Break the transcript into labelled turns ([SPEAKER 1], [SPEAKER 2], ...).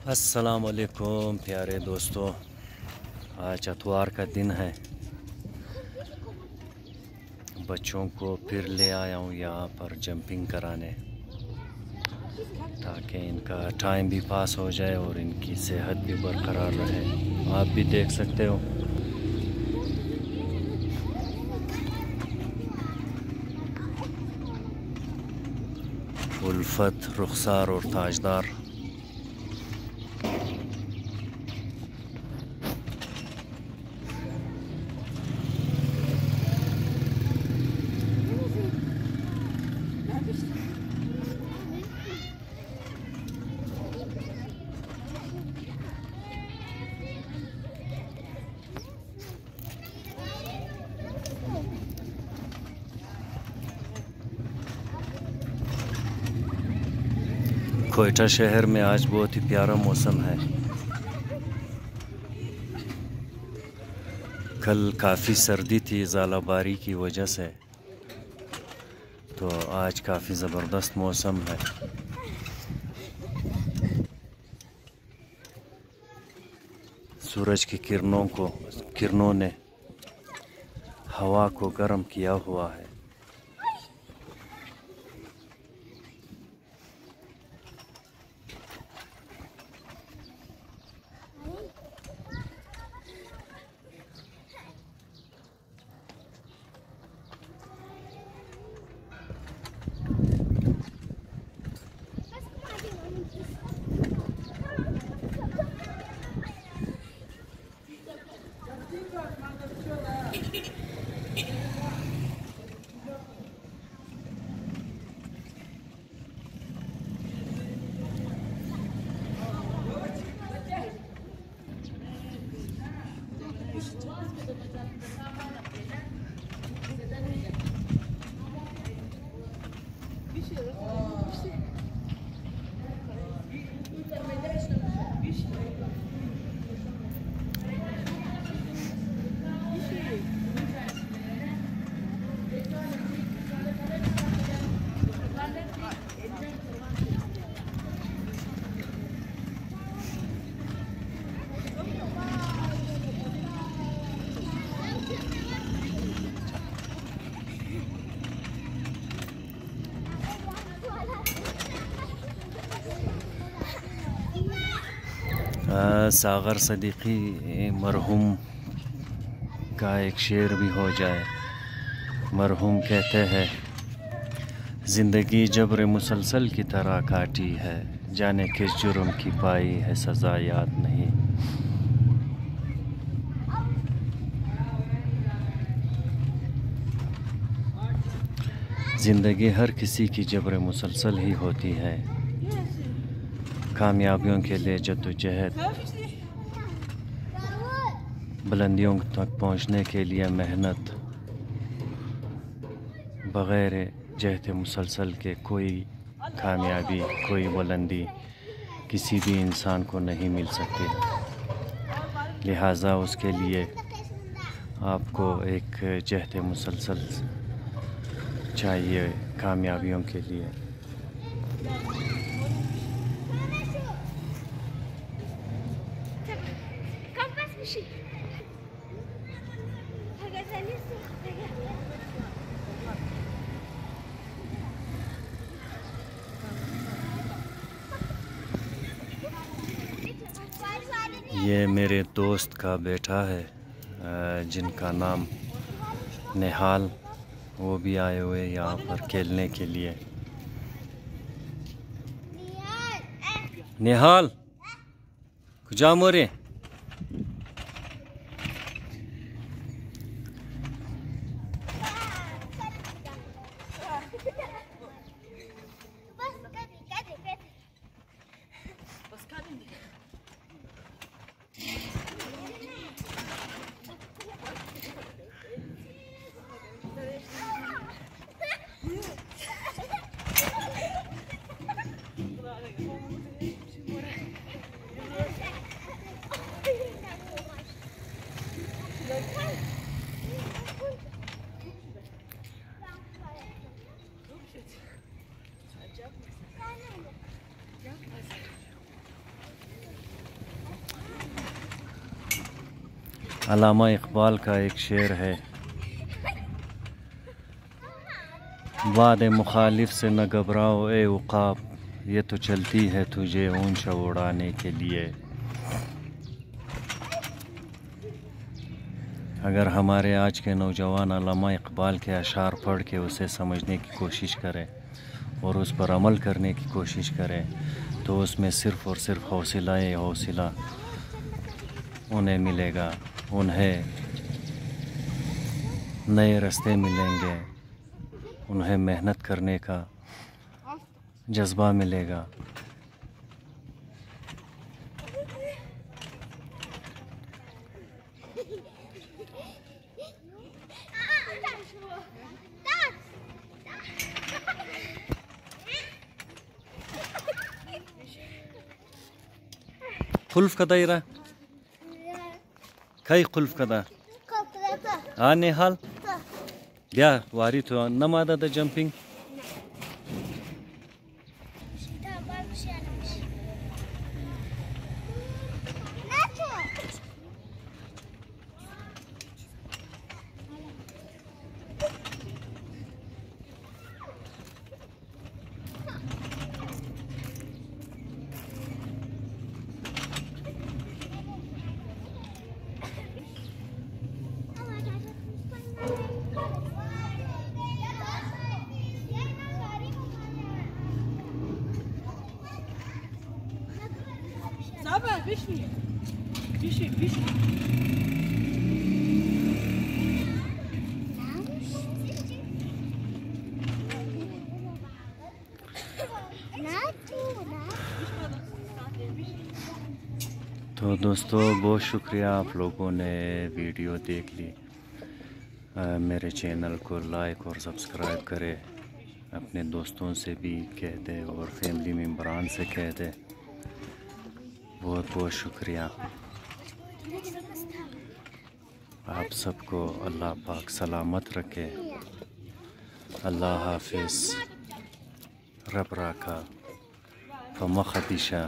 [SPEAKER 1] अस्सलाम वालेकुम प्यारे दोस्तों, आज इतवार का दिन है। बच्चों को फिर ले आया हूँ यहाँ पर जंपिंग कराने, ताकि इनका टाइम भी पास हो जाए और इनकी सेहत भी बरकरार रहे। आप भी देख सकते हो उल्फत, रुखसार और ताजदार। कोयटा शहर में आज बहुत ही प्यारा मौसम है। कल काफ़ी सर्दी थी ज़ालाबारी की वजह से, तो आज काफ़ी ज़बरदस्त मौसम है। सूरज की किरणों ने हवा को गर्म किया हुआ है। सागर सदीकी मरहूम का एक शेर भी हो जाए। मरहूम कहते हैं, ज़िंदगी जबर मुसलसल की तरह काटी है, जाने किस जुर्म की पाई है सज़ा याद नहीं। ज़िंदगी हर किसी की जबर मुसलसल ही होती है। कामयाबियों के लिए जद्दोजहद, बुलंदियों तक पहुंचने के लिए मेहनत, बग़ैर जहद मुसलसल के कोई कामयाबी, कोई बुलंदी किसी भी इंसान को नहीं मिल सकती। लिहाजा उसके लिए आपको एक जहद मुसलसल चाहिए कामयाबियों के लिए। ये मेरे दोस्त का बेटा है, जिनका नाम निहाल। वो भी आए हुए यहाँ पर खेलने के लिए। निहाल जा मोरे। अल्लामा इकबाल का एक शेर है, वादे मुखालिफ से न घबराओ ए उकाब, ये तो चलती है तुझे ऊंचा उड़ाने के लिए। अगर हमारे आज के नौजवान अल्लामा इकबाल के अशार पढ़ के उसे समझने की कोशिश करें और उस पर अमल करने की कोशिश करें तो उसमें सिर्फ़ और सिर्फ हौसला उन्हें मिलेगा, उन्हें नए रास्ते मिलेंगे, उन्हें मेहनत करने का जज्बा मिलेगा। खुल्फ कदा इरा खै खुल्फ कदा नेहाल या वारी तो नमादा द जंपिंग तो दोस्तों बहुत शुक्रिया आप लोगों ने वीडियो देख ली। मेरे चैनल को लाइक और सब्सक्राइब करें, अपने दोस्तों से भी कह दे और फैमिली मेम्बरान से कह दे। बहुत बहुत शुक्रिया। आप सबको अल्लाह पाक सलामत रखे। अल्लाह हाफिज़। रब राखा फमखदिशा।